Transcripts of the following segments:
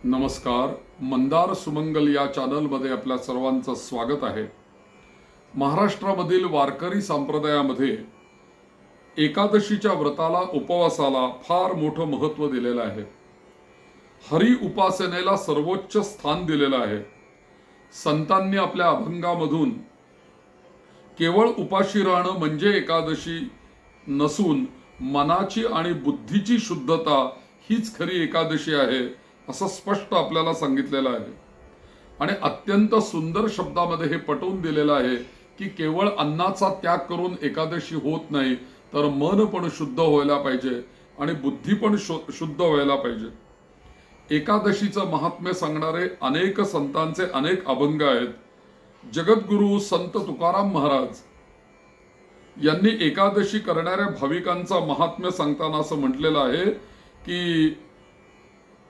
नमस्कार. मंदार सुमंगल या चॅनलमध्ये आपल्या सर्वांचं स्वागत आहे. महाराष्ट्रामधील वारकरी संप्रदायामध्ये एकादशीच्या व्रताला, उपवासाला फार मोठं महत्त्व दिलेलं आहे. हरी उपासनेला सर्वोच्च स्थान दिलेलं आहे. संतांनी आपल्या अभंगामधून केवळ उपाशी राहणं म्हणजे एकादशी नसून मनाची आणि बुद्धीची शुद्धता हीच खरी एकादशी आहे असं स्पष्ट आपल्याला सांगितलेलं आहे. आणि अत्यंत सुंदर शब्दामध्ये हे पटवून दिलेलं आहे की केवळ अन्नाचा त्याग करून एकादशी होत नाही, तर मन पण शुद्ध व्हायला पाहिजे आणि बुद्धी पण शुद्ध व्हायला पाहिजे. एकादशीचं महात्म्य सांगणारे अनेक संतांचे अनेक अभंग आहेत. जगद्गुरु संत तुकाराम महाराज यांनी एकादशी करणाऱ्या भाविकांचा महात्म्य सांगताना असं म्हटलेलं आहे की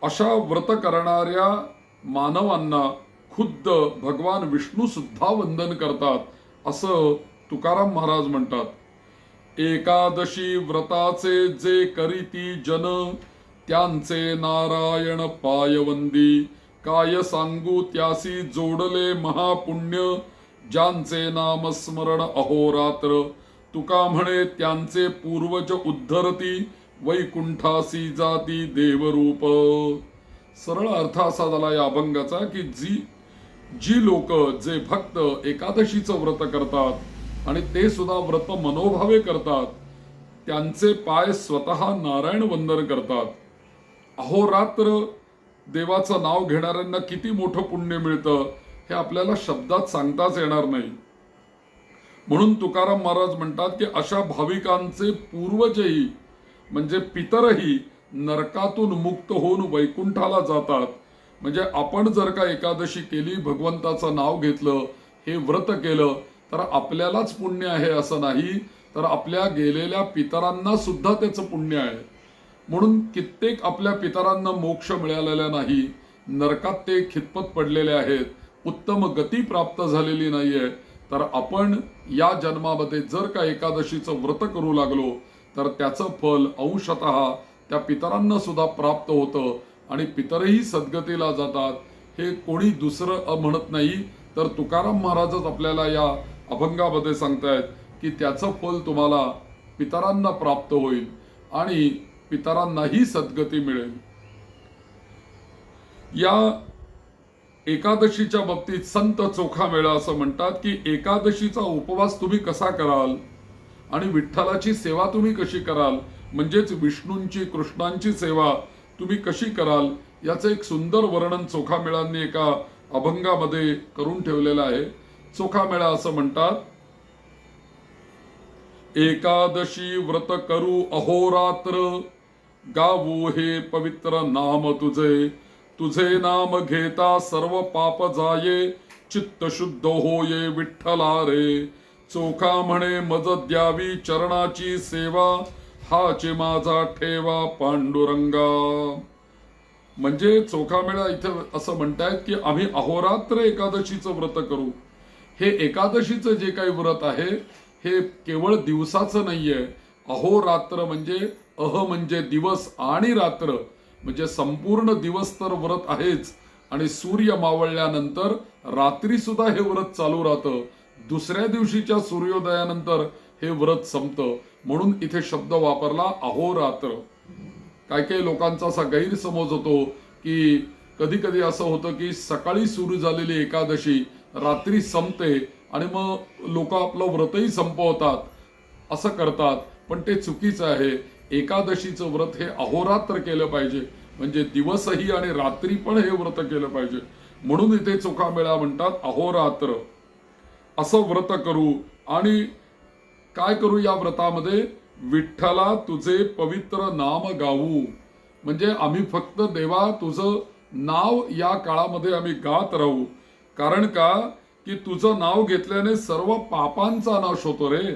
अशा व्रत करणाऱ्या मानवांना खुद्द भगवान विष्णू सुद्धा वंदन करतात असं तुकाराम महाराज म्हणतात. एकादशी व्रताचे जे करीती जन, त्यांचे नारायण पायवंदी. काय सांगू त्यासी जोडले महापुण्य, ज्यांचे नामस्मरण अहोरात्र. तुका म्हणे त्यांचे पूर्वज उद्धरती, वैकुंठासी जाती देवरूप. सरळ अर्थ असा झाला या अभंगाचा की जी लोक, जे भक्त एकादशीचं व्रत करतात आणि ते सुद्धा व्रत मनोभावे करतात, त्यांचे पाय स्वतः नारायण वंदन करतात. अहोरात्र देवाचं नाव घेणाऱ्यांना किती मोठं पुण्य मिळतं हे आपल्याला शब्दात सांगताच येणार नाही. म्हणून तुकाराम महाराज म्हणतात की अशा भाविकांचे पूर्वजही म्हणजे पितरही नरकातून मुक्त होऊन वैकुंठाला जातात. म्हणजे आपण जर का एकादशी केली, भगवंताचं नाव घेतलं, हे व्रत केलं, तर आपल्यालाच पुण्य आहे असं नाही, तर आपल्या गेलेल्या पितरांना सुद्धा त्याचं पुण्य आहे. म्हणून कित्येक आपल्या पितरांना मोक्ष मिळालेला नाही, नरकात ते खितपत पडलेले आहेत, उत्तम गती प्राप्त झालेली नाहीये. तर आपण या जन्मामध्ये जर का एकादशीचं व्रत करू लागलो तर त्याचं फल अंशतः त्या पितरांना सुद्धा प्राप्त होतं आणि पितरही सद्गतीला जातात. हे कोणी दुसरं म्हणत नाही, तर तुकाराम महाराजच आपल्याला या अभंगामध्ये सांगतायत की त्याचं फल तुम्हाला पितरांना प्राप्त होईल आणि पितरांनाही सद्गती मिळेल. या एकादशीच्या बाबतीत संत चोखामेळा असं म्हणतात की एकादशीचा उपवास तुम्ही कसा कराल आणि विठ्ठलाची सेवा तुम्ही कशी कराल, म्हणजेच विष्णूंची, कृष्णांची सेवा तुम्ही कशी कराल, याचं एक सुंदर वर्णन चोखामेळांनी एका अभंगामध्ये करून ठेवलेलं आहे. चोखामेळा असं म्हणतात, एकादशी व्रत करू अहोरात्र, गावू हे पवित्र नाम तुझे. तुझे नाम घेता सर्व पाप जाये, चित्त शुद्ध होये विठ्ठला रे. चोखा म्हणे मज द्यावी चरणाची सेवा, हाचे माझा ठेवा पांडुरंगा. म्हणजे चोखामेळा इथं असं म्हणतायत की आम्ही अहोरात्र एकादशीचं व्रत करू. हे एकादशीचं जे काही व्रत आहे हे केवळ दिवसाचं नाहीये. अहोरात्र म्हणजे अह म्हणजे दिवस आणि रात्र म्हणजे संपूर्ण दिवस तर व्रत आहेच, आणि सूर्य मावळल्यानंतर रात्री सुद्धा हे व्रत चालू राहतं. दुसऱ्या दिवशीच्या सूर्योदयानंतर हे व्रत संपतं. म्हणून इथे शब्द वापरला अहोरात्र. काही काही लोकांचा असा गैरसमज होतो की कधी कधी असं होतं की सकाळी सुरू झालेली एकादशी रात्री संपते आणि मग लोक आपलं व्रतही संपवतात असं करतात, पण ते चुकीचं आहे. एकादशीचं व्रत हे अहोरात्र केलं पाहिजे, म्हणजे दिवसही आणि रात्री पण हे व्रत केलं पाहिजे. म्हणून इथे चोखामेळा म्हणतात अहोरात्र असं व्रत करू. आणि काय करू या व्रतामध्ये, विठ्ठला तुझे पवित्र नाम गाऊ. म्हणजे आम्ही फक्त देवा तुझं नाव या काळामध्ये आम्ही गात राहू. कारण का की तुझं नाव घेतल्याने सर्व पापांचा नाश होतो रे.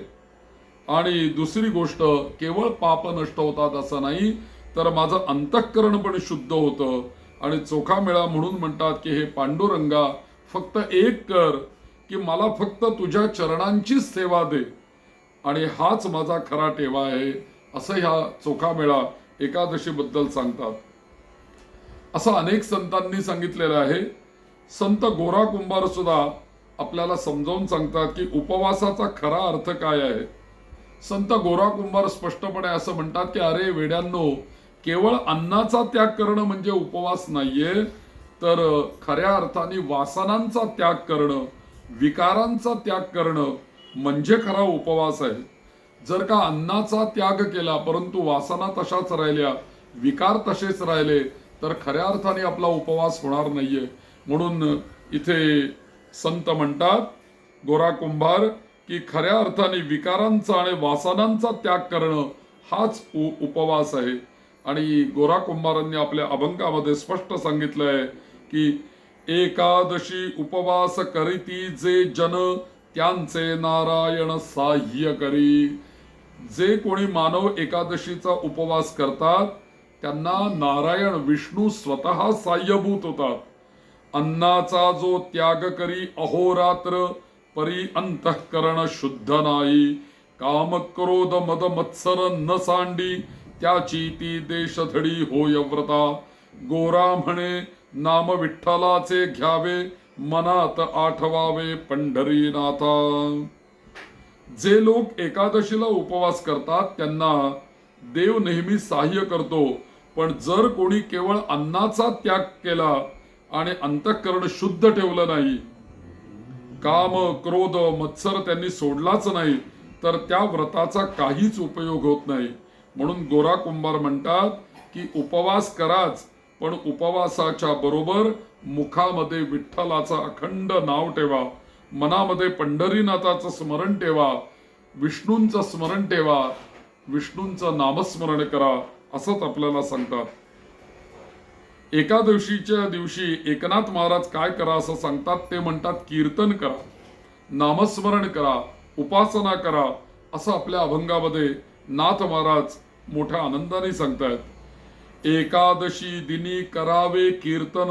आणि दुसरी गोष्ट, केवळ पाप नष्ट होतात असं नाही, तर माझं अंतःकरण पण शुद्ध होतं. आणि चोखामेळा म्हणून म्हणतात की हे पांडुरंगा, फक्त एक कर की मला फक्त तुझ्या चरणांचीच सेवा दे, आणि हाच माझा खरा ठेवा आहे, असं ह्या चोखामेळा एकादशी बद्दल सांगतात. असं अनेक संतांनी सांगितलेलं आहे. संत गोरा कुंभार सुद्धा आपल्याला समजावून सांगतात की उपवासाचा खरा अर्थ काय आहे. संत गोरा कुंभार स्पष्टपणे असं म्हणतात की अरे वेड्यांनो, केवळ अन्नाचा त्याग करणं म्हणजे उपवास नाहीये, तर खऱ्या अर्थाने वासनांचा त्याग करणं, विकारांचा त्याग करणं म्हणजे खरा उपवास आहे. जर का अन्नाचा त्याग केला परंतु वासना तशाच राहिल्या, विकार तसेच राहिले, तर खऱ्या अर्थाने आपला उपवास होणार नाहीये. म्हणून इथे संत म्हणतात गोरा कुंभार की खऱ्या अर्थाने विकारांचा आणि वासनांचा त्याग करणं हाच उपवास आहे. आणि गोरा कुंभारांनी आपल्या अभंगामध्ये स्पष्ट सांगितलंय की एकादशी उपवास करीती जे जन, त्यांचे नारायण साह्य करी. जे कोणी मानव एकादशीचा उपवास करतात त्यांना नारायण विष्णू स्वतः साह्यभूत होतात. अन्नाचा जो त्याग करी अहोरात्र, परी अंतःकरण शुद्ध नाही. काम क्रोध मद मत्सर न सांडी, त्याची ती देशधडी होय व्रता. गोरा म्हणे नाम विठ्ठलाचे घ्यावे, मनात आठवावे पंढरीनाथा. जे लोक एकादशीला उपवास करतात त्यांना देव नेहमी सहाय्य करतो. पण जर कोणी केवळ अन्नाचा त्याग केला आणि अंतःकरण शुद्ध ठेवलं नाही, काम क्रोध मत्सर त्यांनी सोडलाच नाही, तर त्या व्रताचा काहीच उपयोग होत नाही. म्हणून गोरा कुंभार म्हणतात की उपवास कराच, पण उपवासाच्या बरोबर मुखामध्ये विठ्ठलाचं अखंड नाव ठेवा, मनामध्ये पंढरीनाथाचं स्मरण ठेवा, विष्णूंचं स्मरण ठेवा, विष्णूंचं नामस्मरण करा, असंच आपल्याला सांगतात. एकादशीच्या दिवशी एकनाथ महाराज काय करा असं सांगतात. ते म्हणतात कीर्तन करा, नामस्मरण करा, उपासना करा, असं आपल्या अभंगामध्ये नाथ महाराज मोठ्या आनंदाने सांगतायत. एकादशी दिनी करावे कीर्तन,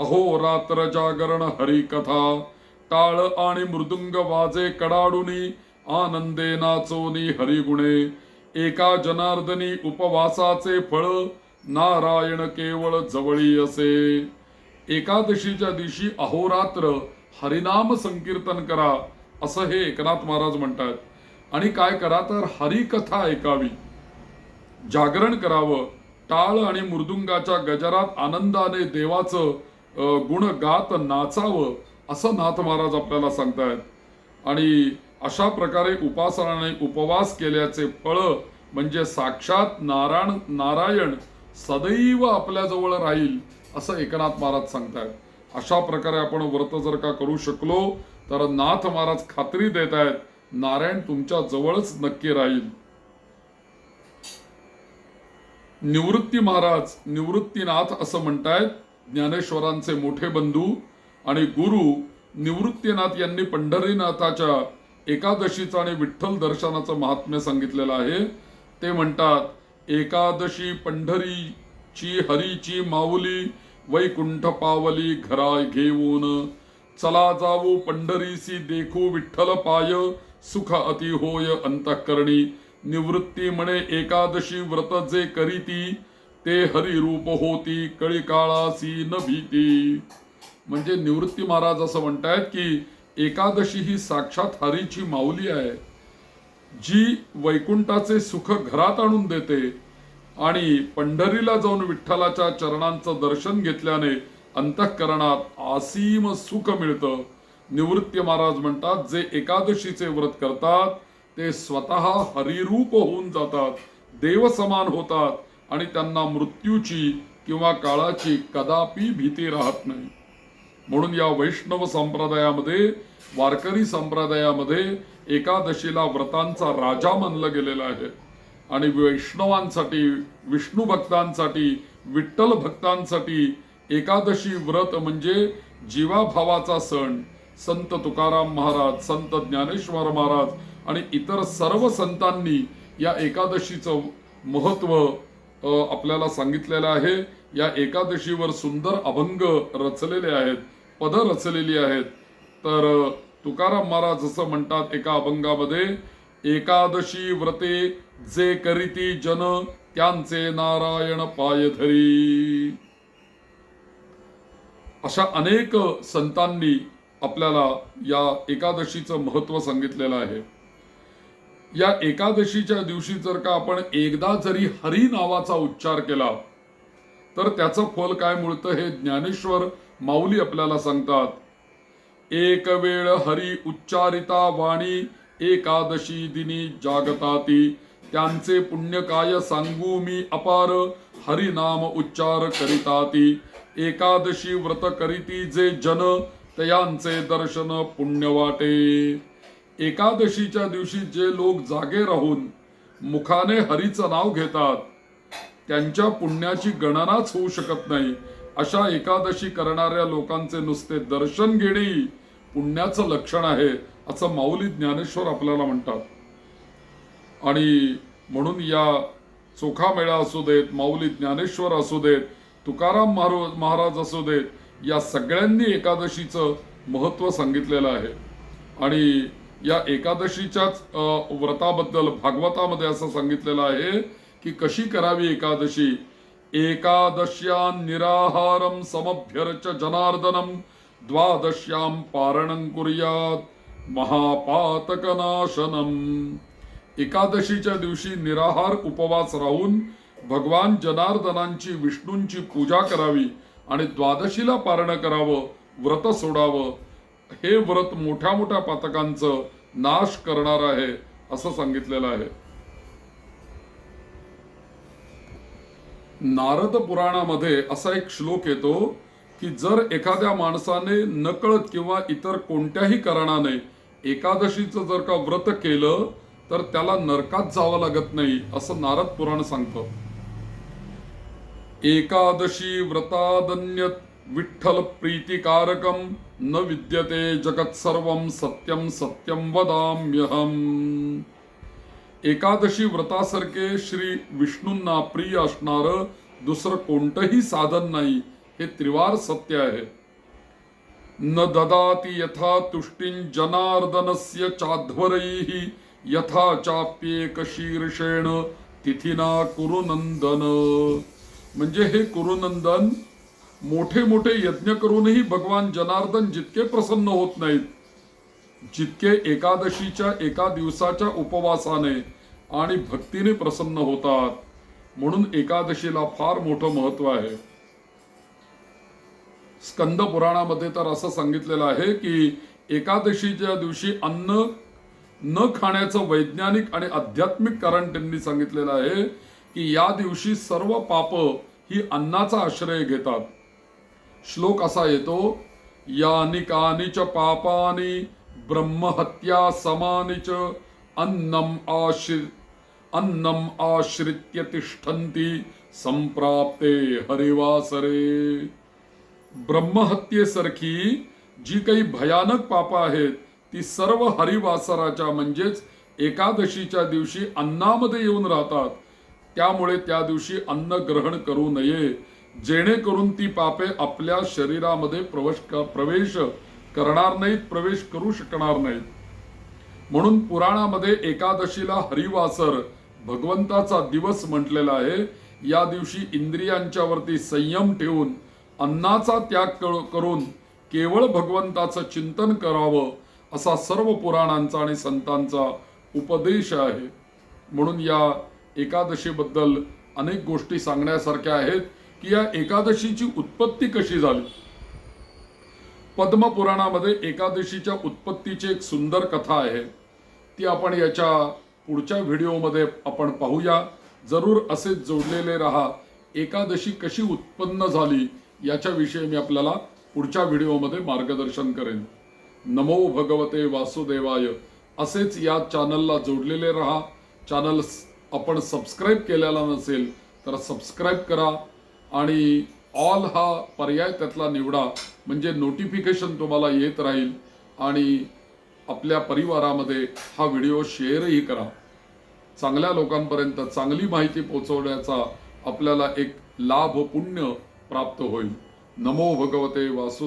अहोरात्र जागरण हरिकथा. टाळ आणि मृदुंग वाजे कडाडुनी, आनंदे नाचोनी हरिगुणे. एका जनार्दनी उपवासाचे फळ, नारायण केवळ जवळी असे. एकादशीच्या दिवशी अहोरात्र हरिनाम संकीर्तन करा, असं हे एकनाथ महाराज म्हणतात. आणि काय करा तर हरिकथा ऐकावी, जागरण करावं, टाळ आणि मृदुंगाच्या गजरात आनंदाने देवाचं गुण गात नाचावं, असं नाथ महाराज आपल्याला सांगतायत. आणि अशा प्रकारे उपासनाने उपवास केल्याचे फळ म्हणजे साक्षात नारायण सदैव आपल्या जवळ राहील, असं एकनाथ महाराज सांगतायत. अशा प्रकारे आपण व्रत जर का करू शकलो तर नाथ महाराज खात्री देत आहेत, नारायण तुमच्या जवळच नक्की राहील. निवृत्ती महाराज, निवृत्तीनाथ असं म्हणतायत, ज्ञानेश्वरांचे मोठे बंधू आणि गुरु निवृत्तीनाथ यांनी पंढरीनाथाच्या एकादशीचं आणि विठ्ठल दर्शनाचं महात्म्य सांगितलेलं आहे. ते म्हणतात एकादशी पंढरीची हरीची माऊली, वैकुंठ पावली घरा घेऊन. चला जाऊ पंढरीसी देखू विठ्ठल पाय, सुख अति होय अंतःकरणी. निवृत्ती म्हणे एकादशी व्रत जे करीती, ते हरिरूप होती कळी काळासी न भीती. म्हणजे निवृत्ती महाराज असं म्हणतायत की एकादशी ही साक्षात हरीची माऊली आहे, जी वैकुंठाचे सुख घरात आणून देते. आणि पंढरीला जाऊन विठ्ठलाच्या चरणांचं दर्शन घेतल्याने अंतःकरणात असीम सुख मिळतं. निवृत्ती महाराज म्हणतात जे एकादशीचे व्रत करतात ते स्वतः हरिरूप होऊन जातात, देव समान होतात आणि त्यांना मृत्यूची किंवा काळाची कदापि भीती राहत नाही. म्हणून या वैष्णव संप्रदायामध्ये, वारकरी संप्रदायामध्ये एकादशीला व्रतांचा राजा मानलं गेलेलं आहे. आणि वैष्णवांसाठी, विष्णू भक्तांसाठी, विठ्ठल भक्तांसाठी एकादशी व्रत म्हणजे जीवाभावाचा सण. संत तुकाराम महाराज, संत ज्ञानेश्वर महाराज आणि इतर सर्व संतांनी या एकादशीचं महत्व आपल्याला सांगितलेलं आहे. या एकादशीवर सुंदर अभंग रचलेले आहेत, पद रचलेली आहेत. तर तुकाराम महाराज असं म्हणतात एका अभंगामध्ये, एकादशी व्रते जे करीती जन, त्यांचे नारायण पाय धरी. अशा अनेक संतांनी आपल्याला या एकादशीचं महत्त्व सांगितलेलं आहे. या एकादशीच्या दिवशी जर का आपण एकदा जरी हरी नावाचा उच्चार केला तर त्याचं फल काय मिळतं हे ज्ञानेश्वर माऊली आपल्याला सांगतात. एक वेळ हरी उच्चारिता वाणी एकादशी दिनी जागताती, त्यांचे पुण्य काय सांगू मी अपार, हरी नाम उच्चार करिताती. एकादशी व्रत करीती जे जन, तयांचे दर्शन पुण्य वाटे. एकादशीच्या दिवशी जे लोक जागे राहून मुखाने हरीचं नाव घेतात त्यांच्या पुण्याची गणनाच होऊ शकत नाही. अशा एकादशी करणाऱ्या लोकांचे नुसते दर्शन घेणे पुण्याचं लक्षण आहे असं माऊली ज्ञानेश्वर आपल्याला म्हणतात. आणि म्हणून या चोखामेळा असू देत, माऊली ज्ञानेश्वर असू देत, तुकाराम महाराज असू देत, या सगळ्यांनी एकादशीचं महत्त्व सांगितलेलं आहे. आणि या एकादशीच्याच व्रताबद्दल भागवतामध्ये असं सांगितलेलं आहे की कशी करावी एकादशी. एकादश्यां निराहारम समभ्यर्च जनार्दनम, द्वादश्यां पारणं कुर्यात महापातकनाशनम. एकादशीच्या दिवशी निराहार उपवास राहून भगवान जनार्दनांची विष्णूंची पूजा करावी आणि द्वादशीला पारण करावं, व्रत सोडावं. हे व्रत मोठ्या मोठ्या पातकांचं नाश करणार आहे असं सांगितलेलं आहे. नारद पुराणामध्ये असा एक श्लोक येतो की जर एखाद्या माणसाने नकळत किंवा इतर कोणत्याही कारणाने एकादशीचं जर का व्रत केलं तर त्याला नरकात जावं लागत नाही असं नारद पुराण सांगतं. एकादशी व्रतादन्य विठ्ठल प्रीतिकारकम न विद्यते जगत सर्वम सत्यम सत्यम वदाम्यहम. एकादशी व्रतासारखे श्री विष्णूंना प्रिय असणारं दुसरं कोणतंही साधन नाही हे त्रिवार सत्य आहे. न ददाती यथा तुष्टिं जनार्दनस्य चाध्वरैः, यथा चाप्येक शीर्षेण तिथिना कुरुनंदन. म्हणजे हे कुरुनंदन, मोठे मोठे यज्ञ करूनही भगवान जनार्दन जितके प्रसन्न होत नाहीत जितके एकादशीच्या एका दिवसाच्या उपवासाने आणि भक्तीने प्रसन्न होतात. म्हणून एकादशीला फार मोठं महत्व आहे. स्कंद पुराणामध्ये तर असं सांगितलेलं आहे की एकादशीच्या दिवशी अन्न न खाण्याचं वैज्ञानिक आणि आध्यात्मिक कारण त्यांनी सांगितलेलं आहे की या दिवशी सर्व पाप ही अन्नाचा आश्रय घेतात. श्लोक असा येतो, यानि कानिच पापानि ब्रह्महत्या समानिच अन्नम आश्रित्य तिष्ठन्ति संप्राप्ते हरिवासरे. ब्रह्महत्येसारखी जी काही भयानक पाप आहेत ती सर्व हरिवासराच्या म्हणजेच एकादशीच्या दिवशी अन्नामध्ये येऊन राहतात. त्यामुळे त्या दिवशी अन्न ग्रहण करू नये, जेणेकरून ती पापे आपल्या शरीरामध्ये प्रवेश करणार नाहीत, प्रवेश करू शकणार नाहीत. म्हणून पुराणामध्ये एकादशीला हरिवासर भगवंताचा दिवस म्हटलेला आहे. या दिवशी इंद्रियांच्या वरती संयम ठेवून अन्नाचा त्याग करून केवळ भगवंताचं चिंतन करावं असा सर्व पुराणांचा आणि संतांचा उपदेश आहे. म्हणून या एकादशीबद्दल अनेक गोष्टी सांगण्यासारख्या आहेत की या एकादशीची उत्पत्ती कशी झाली. पद्मपुराणामध्ये एकादशीच्या उत्पत्तीची एक सुंदर कथा आहे. ती आपण याच्या पुढच्या व्हिडिओमध्ये आपण पाहूया. जरूर असेच जोडलेले रहा. एकादशी कशी उत्पन्न झाली याच्याविषयी मी आपल्याला पुढच्या व्हिडिओमध्ये मार्गदर्शन करेन. नमो भगवते वासुदेवाय. असेच या चॅनलला जोडलेले रहा. चॅनल आपण सबस्क्राईब केलेला नसेल तर सबस्क्राईब करा आणि ऑल हा पर्याय त्यातला निवडा, म्हणजे नोटिफिकेशन तुम्हाला येत राहील. आणि आपल्या परिवारामध्ये हा व्हिडिओ शेअरही करा. चांगल्या लोकांपर्यंत चांगली माहिती पोहोचवण्याचा आपल्याला एक लाभ पुण्य प्राप्त होईल. नमो भगवते वासुदेवाय.